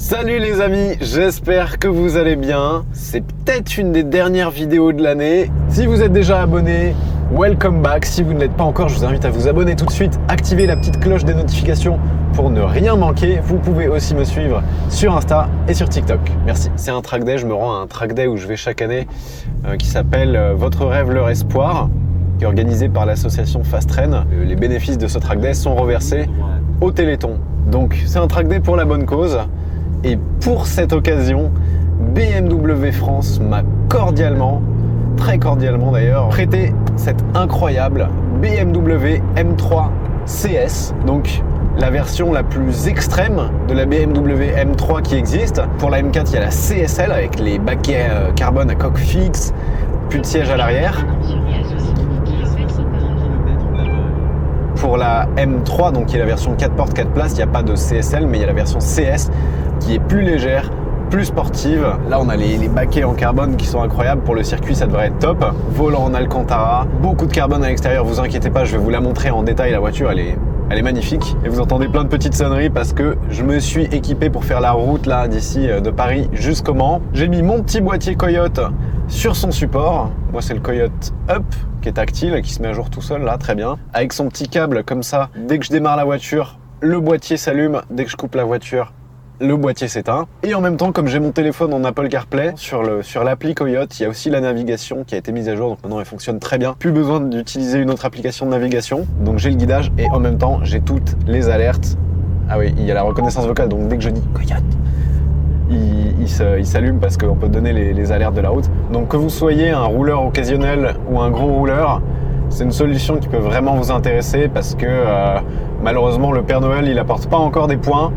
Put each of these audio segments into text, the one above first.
Salut les amis, j'espère que vous allez bien. C'est peut-être une des dernières vidéos de l'année. Si vous êtes déjà abonné, welcome back. Si vous ne l'êtes pas encore, je vous invite à vous abonner tout de suite. Activez la petite cloche des notifications pour ne rien manquer. Vous pouvez aussi me suivre sur Insta et sur TikTok. Merci. C'est un track day, je me rends à un track day où je vais chaque année qui s'appelle Votre rêve, leur espoir, qui est organisé par l'association Fast Train. Les bénéfices de ce track day sont reversés au Téléthon. Donc c'est un track day pour la bonne cause. Et pour cette occasion, BMW France m'a cordialement, très cordialement d'ailleurs, prêté cette incroyable BMW M3 CS. Donc la version la plus extrême de la BMW M3 qui existe. Pour la M4, il y a la CSL avec les baquets carbone à coque fixe, plus de siège à l'arrière. Pour la M3, donc qui est la version 4 portes 4 places, il n'y a pas de CSL, mais il y a la version CS qui est plus légère, plus sportive. Là, on a les baquets en carbone qui sont incroyables. Pour le circuit, ça devrait être top. Volant en Alcantara, beaucoup de carbone à l'extérieur. Vous inquiétez pas, je vais vous la montrer en détail. La voiture, elle est magnifique. Et vous entendez plein de petites sonneries parce que je me suis équipé pour faire la route là d'ici de Paris jusqu'au Mans. J'ai mis mon petit boîtier Coyote sur son support. Moi, c'est le Coyote Up qui est tactile et qui se met à jour tout seul là, très bien. Avec son petit câble comme ça, dès que je démarre la voiture, le boîtier s'allume. Dès que je coupe la voiture, le boîtier s'éteint. Et en même temps, comme j'ai mon téléphone en Apple CarPlay, sur l'appli Coyote, il y a aussi la navigation qui a été mise à jour. Donc maintenant, elle fonctionne très bien. Plus besoin d'utiliser une autre application de navigation. Donc j'ai le guidage et en même temps, j'ai toutes les alertes. Ah oui, il y a la reconnaissance vocale. Donc dès que je dis Coyote, il s'allume parce qu'on peut donner les alertes de la route. Donc que vous soyez un rouleur occasionnel ou un gros rouleur, c'est une solution qui peut vraiment vous intéresser parce que malheureusement, le Père Noël, il apporte pas encore des points.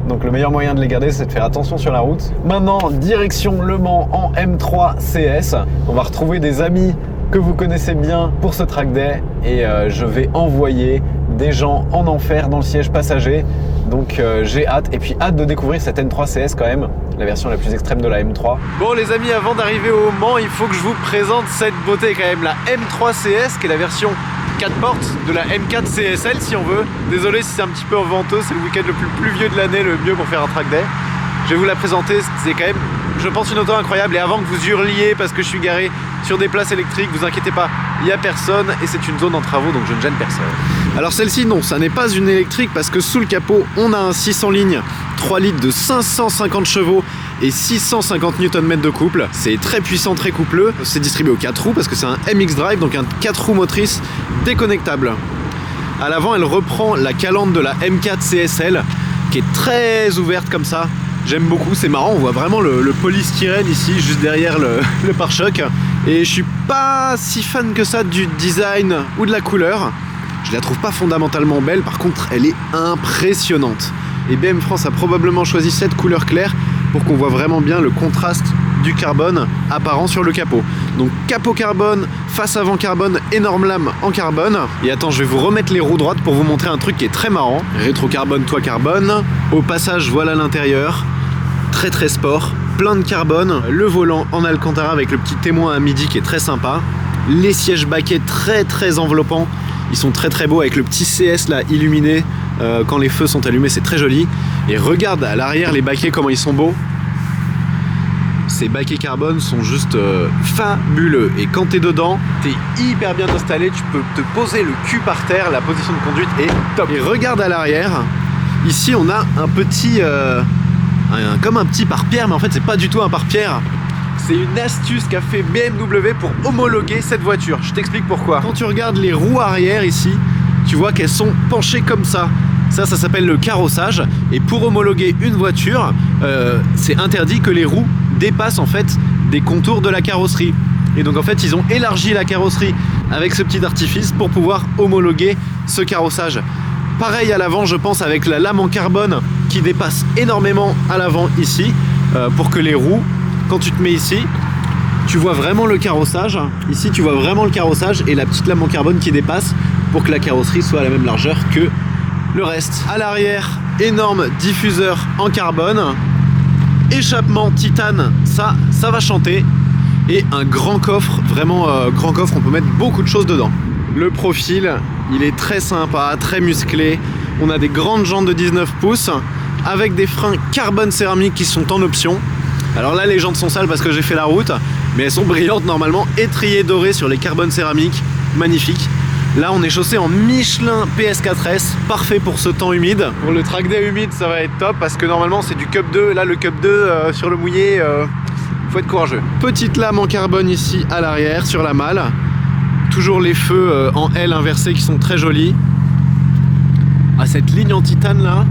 Donc le meilleur moyen de les garder, c'est de faire attention sur la route. Maintenant, direction Le Mans en M3 CS. On va retrouver des amis que vous connaissez bien pour ce track day. Et je vais envoyer des gens en enfer dans le siège passager. Donc j'ai hâte. Et puis hâte de découvrir cette M3 CS quand même, la version la plus extrême de la M3. Bon les amis, avant d'arriver au Mans, il faut que je vous présente cette beauté quand même. La M3 CS, qui est la version 4 portes de la M4 CSL si on veut. Désolé si c'est un petit peu venteux, c'est le week-end le plus pluvieux de l'année, le mieux pour faire un track day. Je vais vous la présenter, c'est quand même, je pense, une auto incroyable. Et avant que vous hurliez parce que je suis garé sur des places électriques, vous inquiétez pas, il n'y a personne et c'est une zone en travaux, donc je ne gêne personne. Alors celle-ci, non, ça n'est pas une électrique parce que sous le capot, on a un 600 ligne, 3 litres de 550 chevaux et 650 Nm de couple. C'est très puissant, très coupleux. C'est distribué aux 4 roues parce que c'est un MX Drive, donc un 4 roues motrices déconnectable. À l'avant, elle reprend la calandre de la M4 CSL qui est très ouverte comme ça. J'aime beaucoup, c'est marrant, on voit vraiment le polystyrène ici, juste derrière le pare-choc. Et je suis pas si fan que ça du design ou de la couleur. Je la trouve pas fondamentalement belle, par contre elle est impressionnante. Et BM France a probablement choisi cette couleur claire pour qu'on voit vraiment bien le contraste du carbone apparent sur le capot. Donc capot carbone, face avant carbone, énorme lame en carbone. Et attends, je vais vous remettre les roues droites pour vous montrer un truc qui est très marrant. Rétro carbone, toit carbone. Au passage, voilà l'intérieur. Très très sport, plein de carbone. Le volant en Alcantara avec le petit témoin à midi qui est très sympa. Les sièges baquets très très enveloppants. Ils sont très très beaux avec le petit CS là illuminé quand les feux sont allumés, c'est très joli. Et regarde à l'arrière les baquets comment ils sont beaux. Ces baquets carbone sont juste fabuleux. Et quand t'es dedans, t'es hyper bien installé, tu peux te poser le cul par terre, la position de conduite est top. Et regarde à l'arrière, ici on a un petit, comme un petit pare-pierre, mais en fait c'est pas du tout un pare-pierre. C'est une astuce qu'a fait BMW pour homologuer cette voiture. Je t'explique pourquoi. Quand tu regardes les roues arrière ici, tu vois qu'elles sont penchées comme ça. Ça s'appelle le carrossage. Et pour homologuer une voiture, c'est interdit que les roues dépassent en fait des contours de la carrosserie. Et donc en fait, ils ont élargi la carrosserie avec ce petit artifice pour pouvoir homologuer ce carrossage. Pareil à l'avant, je pense, avec la lame en carbone qui dépasse énormément à l'avant ici, pour que les roues, quand tu te mets ici, tu vois vraiment le carrossage. Ici, tu vois vraiment le carrossage et la petite lame en carbone qui dépasse pour que la carrosserie soit à la même largeur que le reste. À l'arrière, énorme diffuseur en carbone. Échappement titane, ça va chanter. Et un grand coffre, vraiment grand coffre, on peut mettre beaucoup de choses dedans. Le profil, il est très sympa, très musclé. On a des grandes jantes de 19 pouces avec des freins carbone céramique qui sont en option. Alors là les jantes sont sales parce que j'ai fait la route, mais elles sont brillantes normalement, étriers dorés sur les carbone céramiques, magnifique. Là on est chaussé en Michelin PS4S, parfait pour ce temps humide. Pour le track day humide ça va être top parce que normalement c'est du Cup 2, là le Cup 2 sur le mouillé, faut être courageux. Petite lame en carbone ici à l'arrière sur la malle. Toujours les feux en L inversés qui sont très jolis. Ah, cette ligne en titane là,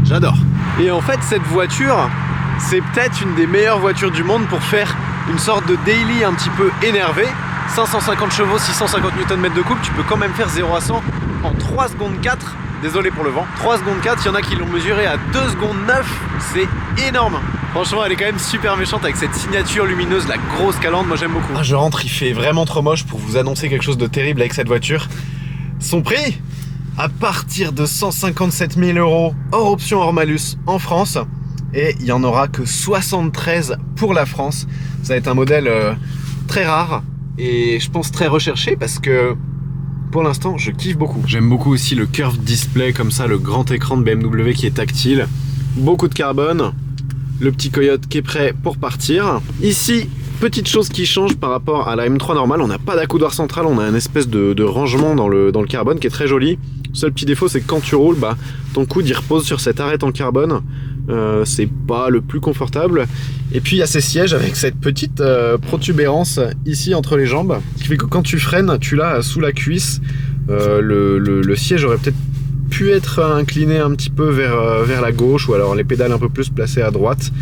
j'adore. Et en fait cette voiture, c'est peut-être une des meilleures voitures du monde pour faire une sorte de daily un petit peu énervé. 550 chevaux, 650 Nm de couple, tu peux quand même faire 0 à 100 en 3 secondes 4. Désolé pour le vent. 3 secondes 4, il y en a qui l'ont mesuré à 2 secondes 9. C'est énorme. Franchement, elle est quand même super méchante avec cette signature lumineuse, la grosse calandre. Moi, j'aime beaucoup. Ah, je rentre, il fait vraiment trop moche pour vous annoncer quelque chose de terrible avec cette voiture. Son prix, à partir de 157 000 € hors option hors malus en France. Et il n'y en aura que 73 pour la France. Ça va être un modèle très rare et je pense très recherché parce que pour l'instant je kiffe beaucoup. J'aime beaucoup aussi le curved display comme ça, le grand écran de BMW qui est tactile. Beaucoup de carbone, le petit Coyote qui est prêt pour partir. Ici, petite chose qui change par rapport à la M3 normale, on n'a pas d'accoudoir central, on a une espèce de rangement dans le carbone qui est très joli. Seul petit défaut c'est que quand tu roules, bah, ton coude il repose sur cette arête en carbone. C'est pas le plus confortable. Et puis il y a ces sièges avec cette petite protubérance ici entre les jambes, ce qui fait que quand tu freines, tu l'as sous la cuisse. Le siège aurait peut-être pu être incliné un petit peu vers la gauche, ou alors les pédales un peu plus placées à droite.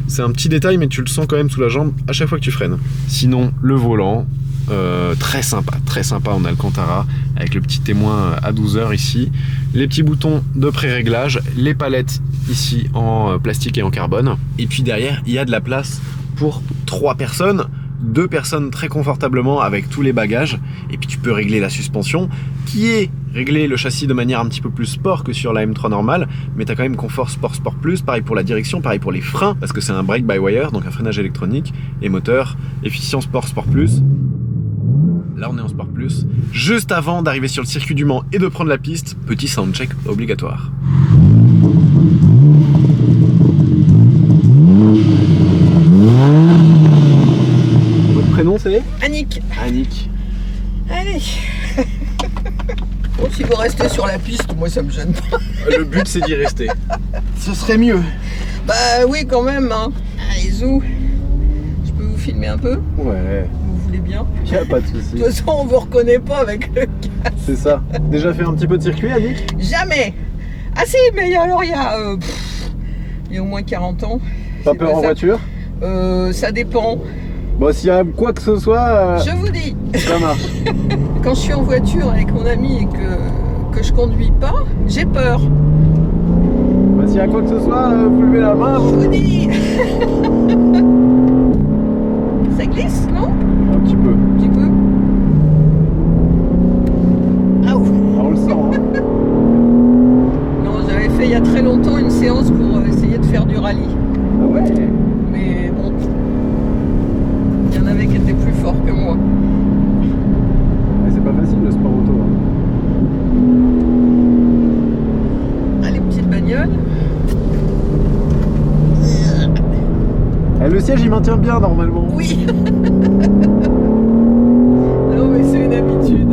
C'est un petit détail, mais tu le sens quand même sous la jambe à chaque fois que tu freines. Sinon, le volant, très sympa en Alcantara, avec le petit témoin à 12 heures ici, les petits boutons de pré-réglage, les palettes ici en plastique et en carbone, et puis derrière il y a de la place pour 3 personnes, 2 personnes très confortablement avec tous les bagages, et puis tu peux régler la suspension qui est régler le châssis de manière un petit peu plus sport que sur la M3 normale, mais tu as quand même confort sport plus, pareil pour la direction, pareil pour les freins, parce que c'est un brake-by-wire, donc un freinage électronique, et moteur, efficient sport plus. Là on est en sport plus. Juste avant d'arriver sur le circuit du Mans et de prendre la piste, petit soundcheck obligatoire. Votre prénom c'est Annick. Annick. Allez. Bon, si vous restez sur la piste, moi ça me gêne pas. Le but c'est d'y rester. Ce serait mieux. Bah oui quand même hein. Allez zou. Je peux vous filmer un peu? Ouais. Vous voulez bien? Y a pas de soucis. De toute façon on vous reconnaît pas avec le casque. C'est ça. Déjà fait un petit peu de circuit, Annick? Jamais. Ah si, mais alors il y a au moins 40 ans. Pas peur en voiture? Ça dépend. Bon, s'il y a quoi que ce soit, Je vous dis. ça marche. Quand je suis en voiture avec mon ami et que je conduis pas, j'ai peur. Bah, s'il y a quoi que ce soit, vous levez la main. Je vous dis. Ça glisse, non? Un petit peu. Un petit peu. Ah ouf. Ah, on le sent, hein. Non, j'avais fait il y a très longtemps une séance pour essayer de faire du rallye. Ah ouais. Mais bon, il y en avait qui étaient plus forts que moi. Ouais, c'est pas facile le sport auto. Hein. Allez, petite bagnole. Eh, le siège il maintient bien normalement. Oui. Non, mais c'est une habitude.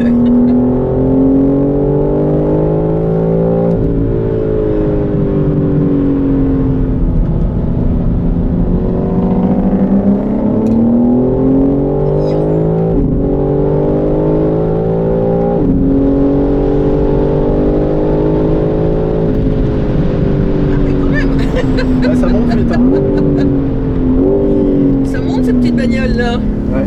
Ouais, ça monte vite. Hein. Ça monte ces petites bagnoles là. Ouais.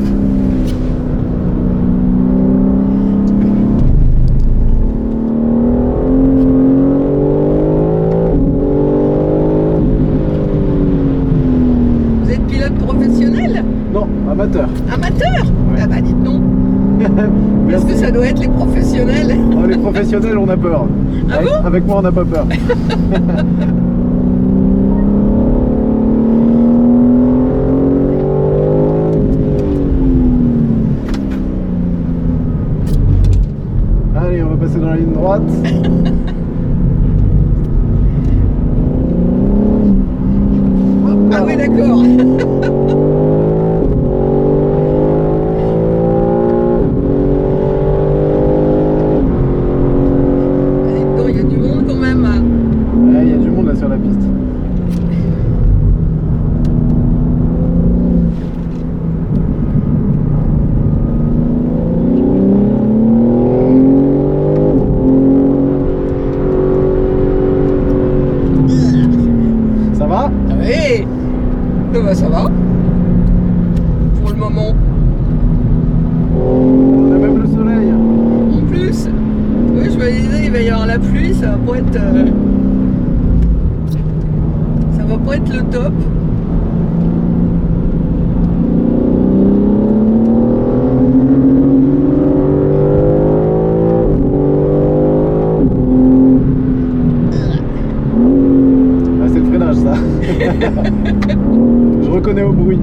Vous êtes pilote professionnel? Non, amateur. Amateur? Ouais. Ah bah dites non. Parce Merci. que ça doit être les professionnels. Oh, les professionnels, on a peur. Ah bon? Avec moi, on n'a pas peur. Allez, on va passer dans la ligne droite. d'accord. Il y a du monde quand même. Ouais, il y a du monde là sur la piste. Ça va? Oui. Ça va. Pour le moment. On a même le soleil. En plus, oui, je me disais, il va y avoir la pluie, ça va pas être, ça va pas être le top. Ah, c'est le freinage ça. Je reconnais au bruit.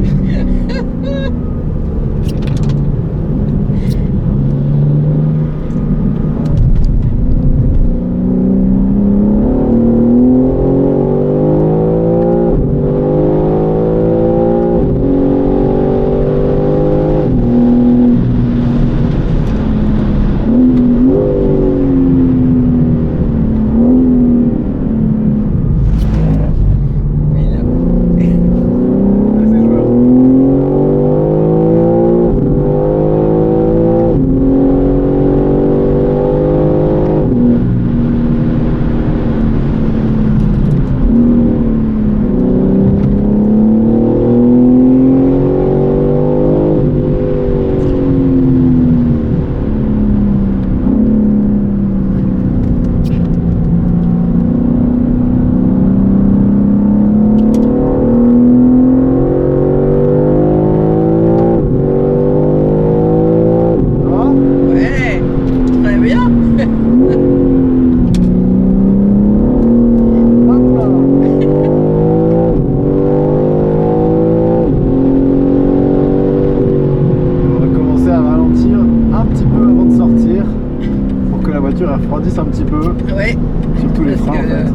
refroidisse un petit peu. Ouais. Surtout les freins en fait.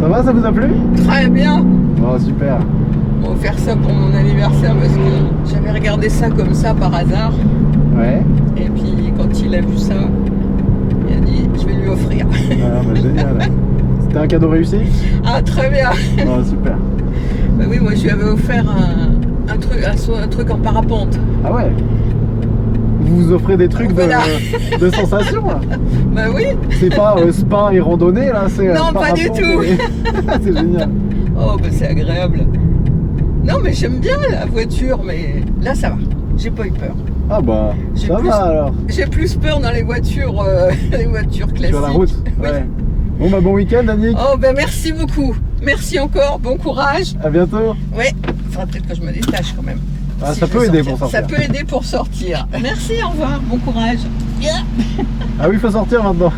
Ça va, ça vous a plu? Très bien. Oh super. On va faire ça pour mon anniversaire parce que j'avais regardé ça comme ça par hasard. Ouais. Et puis quand il a vu ça, il a dit je vais lui offrir. Ah bah génial. C'était un cadeau réussi? Ah très bien. Oh super. Bah oui, moi je lui avais offert un truc en parapente. Ah ouais. Vous vous offrez des trucs voilà. de sensation là. Bah oui. C'est pas spa et randonnée là, c'est non pas du tout. Et... c'est génial. Oh bah c'est agréable. Non mais j'aime bien la voiture, mais là ça va. J'ai pas eu peur. Ah bah ça va alors. J'ai plus peur dans les voitures classiques. Sur la route. Oui. Ouais. Bon bah bon week-end Annick. Oh bah merci beaucoup. Merci encore, bon courage. À bientôt. Ouais, il faudra peut-être que je me détache quand même. Ah, si ça peut aider pour sortir. Ça peut aider pour sortir. Merci, au revoir, bon courage. Ah oui, il faut sortir maintenant.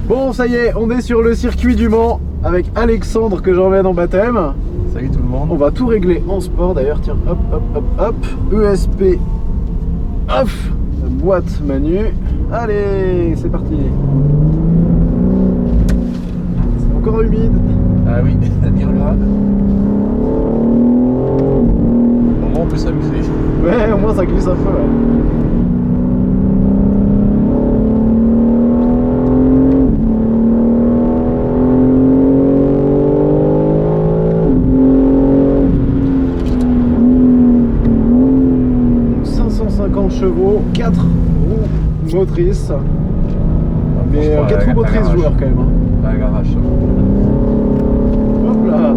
Bon, ça y est, on est sur le circuit du Mans avec Alexandre que j'emmène en baptême. Salut tout le monde. On va tout régler en sport d'ailleurs. Tiens, hop, hop, hop, hop. ESP off. Boîte manu. Allez, c'est parti. C'est encore humide. Ah oui, à dire là. Au moins on peut s'amuser. Ouais, au moins ça glisse un peu. Ouais. Chevaux, 4 roues motrices. Mais 4 roues motrices joueurs quand même. Hein. La garage. Hop là.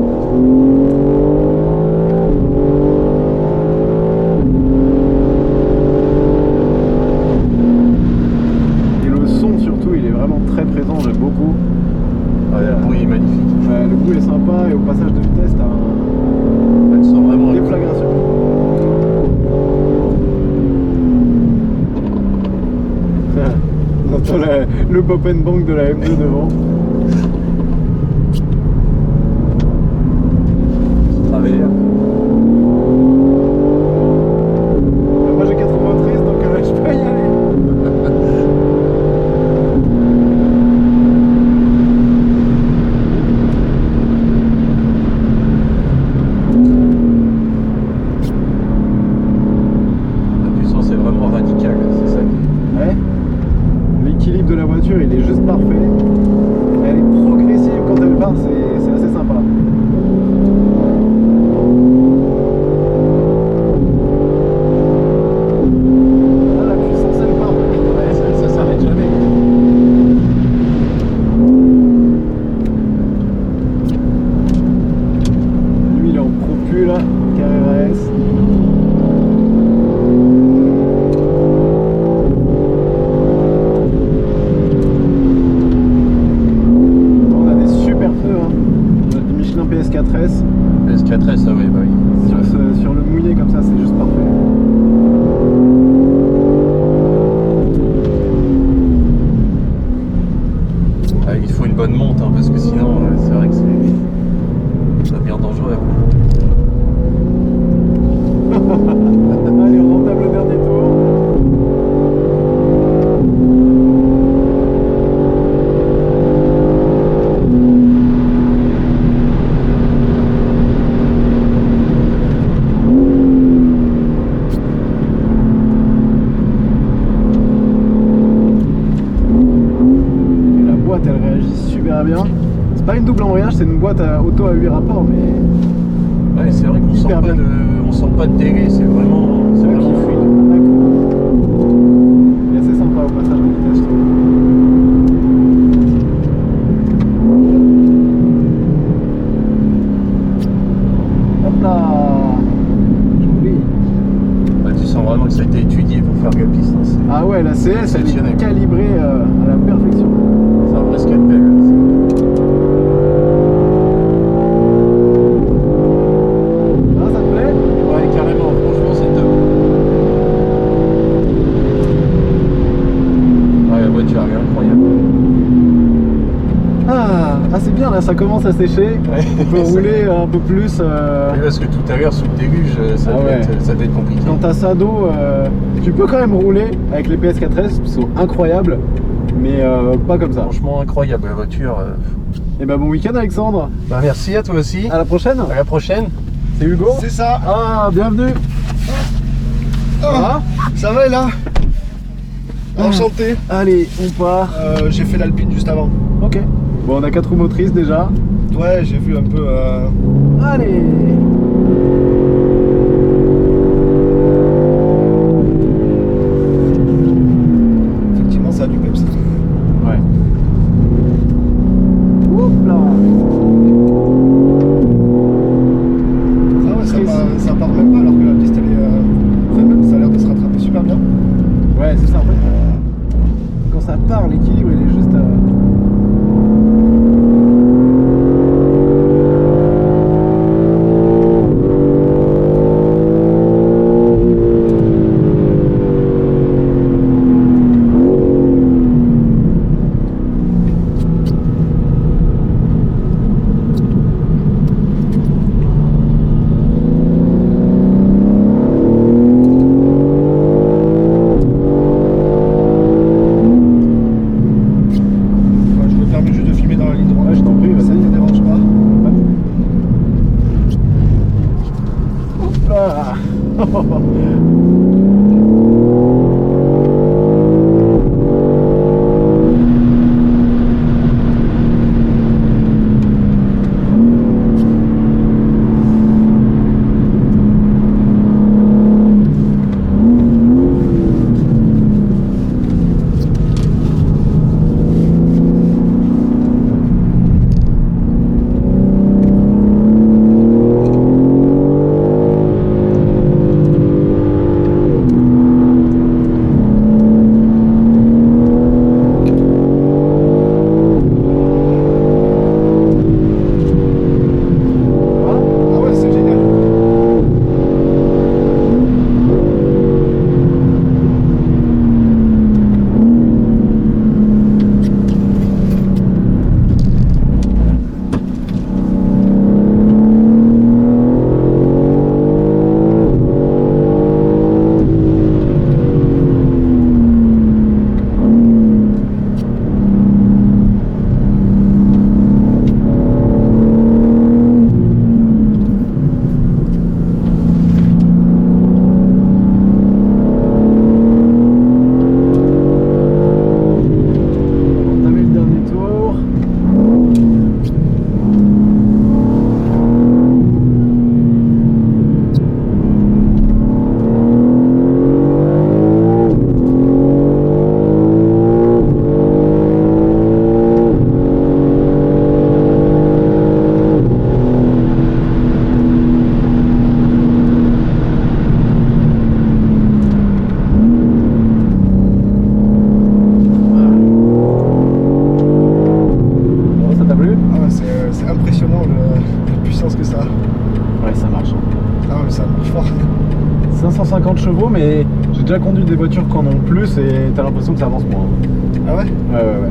Et le son surtout, il est vraiment très présent, j'aime beaucoup. Ouais, le bruit est magnifique. Ouais, le bruit est sympa et au passage de vitesse, t'as tu sens vraiment une déflagration. On entend le pop and bang de la M2 devant. Travers. Moi j'ai 4 roues motrices donc je peux y aller. monte, hein, parce que sinon, c'est vrai que ça devient dangereux. Allez, on entame le dernier tour. Et la boîte, elle réagit super bien. C'est pas une double embrayage, c'est une boîte auto à 8 rapports, mais Ouais, c'est vrai qu'on sent Hyper pas bien. on sent pas de délai, c'est vraiment fluide. Et assez sympa au passage de vitesse, je trouve. Hop là. Joli. Bah, tu sens vraiment que ça a été étudié pour faire la piste. Hein, Ah ouais, la CS, elle Exceptionnel. est calibrée à la perfection. c'est un vrai scalpel. Ah, ça te plaît? Ouais, carrément, franchement, c'est top. Ouais, la voiture elle est incroyable. Ah, c'est bien là, ça commence à sécher. Ouais, On peut ça- rouler un peu plus. Oui, parce que tout à l'heure, sous le déluge, ça, Ah devait ouais. être, ça devait être compliqué. Quand t'as ça d'eau, tu peux quand même rouler avec les PS4S, qui sont incroyables, mais pas comme ça. Franchement, incroyable la voiture. Et bah bon week-end Alexandre, Bah, merci à toi aussi. à la prochaine. À la prochaine. C'est Hugo. C'est ça. Ah, bienvenue. Ah, ça va et là Enchanté. Allez, on part. J'ai fait l'Alpine juste avant. Ok. Bon, on a 4 roues motrices déjà. Ouais, j'ai vu un peu. Allez. Effectivement, ça a du peps. Ouais. Oups là. Ah ouais, ça part même pas alors que la piste elle est. Enfin, même, ça a l'air de se rattraper super bien. Ouais, c'est ça en fait. Quand ça part, l'équilibre il est juste. Ouais, je me permets juste de filmer dans la ligne droite. Ouais, je t'en prie, Ça vas-y. ne te dérange pas. Oups là. Ah ouais, c'est génial. On a mis le dernier tour. Bon, ça t'a plu? Ah ouais, c'est impressionnant la puissance que ça a. Ouais, ça marche. Ah ouais, ça marche fort. 550 chevaux, mais j'ai déjà conduit des voitures qui en ont plus et t'as l'impression que ça avance moins. Ah ouais. Ouais.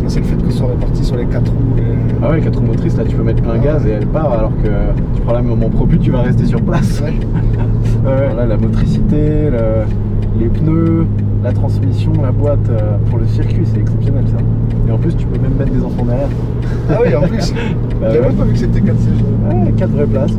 c'est le fait qu'ils soient répartis sur les 4 roues. Ah ouais, 4 roues motrices, là tu peux mettre plein gaz et elle part, alors que tu prends la même moment propre, tu vas rester sur place. Ouais. Voilà, la motricité, les pneus, la transmission, la boîte pour le circuit, c'est exceptionnel ça. Et en plus, tu peux même mettre des enfants derrière. Ah oui, en plus. Bah J'avais ouais. même pas vu que c'était 4 sièges. Ouais, 4 vraies places.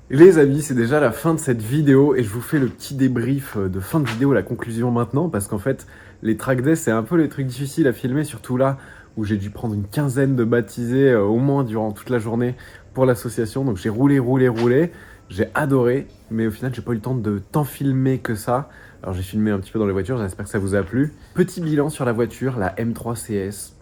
Les amis, c'est déjà la fin de cette vidéo et je vous fais le petit débrief de fin de vidéo, la conclusion maintenant, parce qu'en fait, les track days, c'est un peu les trucs difficiles à filmer, surtout là où j'ai dû prendre une quinzaine de baptisés au moins durant toute la journée pour l'association. Donc j'ai roulé, j'ai adoré, mais au final, j'ai pas eu le temps de tant filmer que ça. Alors j'ai filmé un petit peu dans les voitures, j'espère que ça vous a plu. Petit bilan sur la voiture, la M3 CS,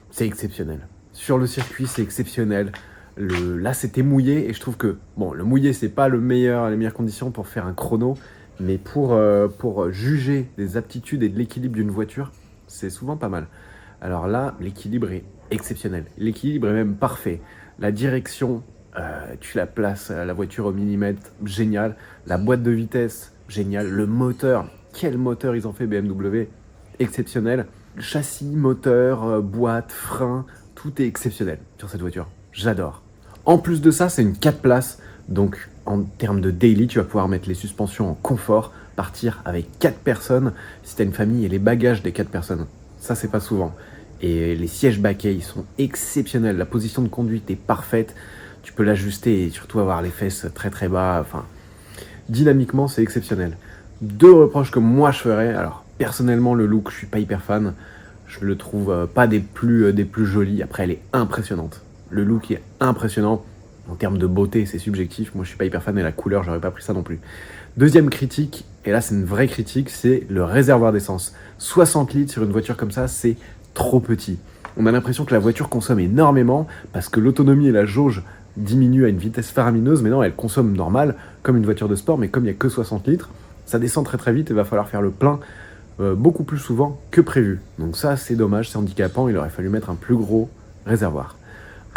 c'est exceptionnel. Sur le circuit, c'est exceptionnel. Là, c'était mouillé et je trouve que, bon, le mouillé, c'est pas les meilleures conditions pour faire un chrono, mais pour juger des aptitudes et de l'équilibre d'une voiture, c'est souvent pas mal. Alors là, l'équilibre est exceptionnel. L'équilibre est même parfait. La direction, tu la places, la voiture au millimètre, génial. La boîte de vitesse, génial. Le moteur, quel moteur ils ont fait BMW, exceptionnel. Châssis, moteur, boîte, frein, tout est exceptionnel sur cette voiture. J'adore. En plus de ça, c'est une 4 places. Donc, en termes de daily, tu vas pouvoir mettre les suspensions en confort, partir avec 4 personnes si tu as une famille et les bagages des 4 personnes. Ça, c'est pas souvent. Et les sièges baquets, ils sont exceptionnels. La position de conduite est parfaite. Tu peux l'ajuster et surtout avoir les fesses très très bas. Enfin, dynamiquement, c'est exceptionnel. 2 reproches que moi je ferais. Alors, personnellement, le look, je suis pas hyper fan. Je le trouve pas des plus jolis. Après, elle est impressionnante. Le look est impressionnant. En termes de beauté, c'est subjectif. Moi, je suis pas hyper fan et la couleur, j'aurais pas pris ça non plus. Deuxième critique, et là, c'est une vraie critique, c'est le réservoir d'essence. 60 litres sur une voiture comme ça, c'est trop petit. On a l'impression que la voiture consomme énormément parce que l'autonomie et la jauge diminuent à une vitesse faramineuse, mais non, elle consomme normal, comme une voiture de sport, mais comme il n'y a que 60 litres, ça descend très très vite et va falloir faire le plein beaucoup plus souvent que prévu. Donc ça, c'est dommage, c'est handicapant, il aurait fallu mettre un plus gros réservoir.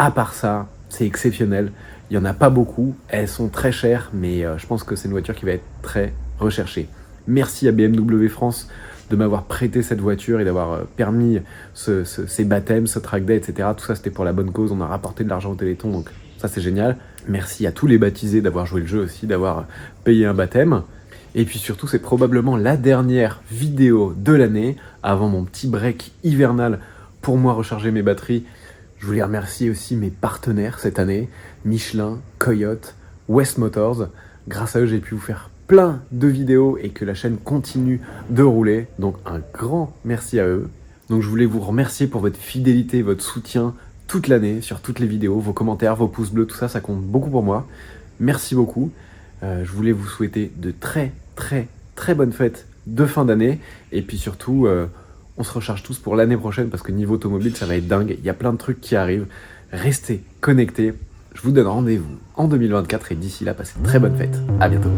À part ça, c'est exceptionnel. Il n'y en a pas beaucoup. Elles sont très chères, mais je pense que c'est une voiture qui va être très recherchée. Merci à BMW France de m'avoir prêté cette voiture et d'avoir permis ces baptêmes, ce track day, etc. Tout ça, c'était pour la bonne cause. On a rapporté de l'argent au Téléthon, donc ça, c'est génial. Merci à tous les baptisés d'avoir joué le jeu aussi, d'avoir payé un baptême. Et puis surtout, c'est probablement la dernière vidéo de l'année avant mon petit break hivernal pour moi recharger mes batteries. Je voulais remercier aussi mes partenaires cette année, Michelin, Coyote, West Motors. Grâce à eux, j'ai pu vous faire plein de vidéos et que la chaîne continue de rouler. Donc un grand merci à eux. Donc je voulais vous remercier pour votre fidélité, votre soutien toute l'année sur toutes les vidéos, vos commentaires, vos pouces bleus, tout ça, ça compte beaucoup pour moi. Merci beaucoup. Je voulais vous souhaiter de très bonnes fêtes de fin d'année. Et puis surtout, on se recharge tous pour l'année prochaine parce que niveau automobile, ça va être dingue. Il y a plein de trucs qui arrivent. Restez connectés. Je vous donne rendez-vous en 2024 et d'ici là, passez de très bonnes fêtes. À bientôt.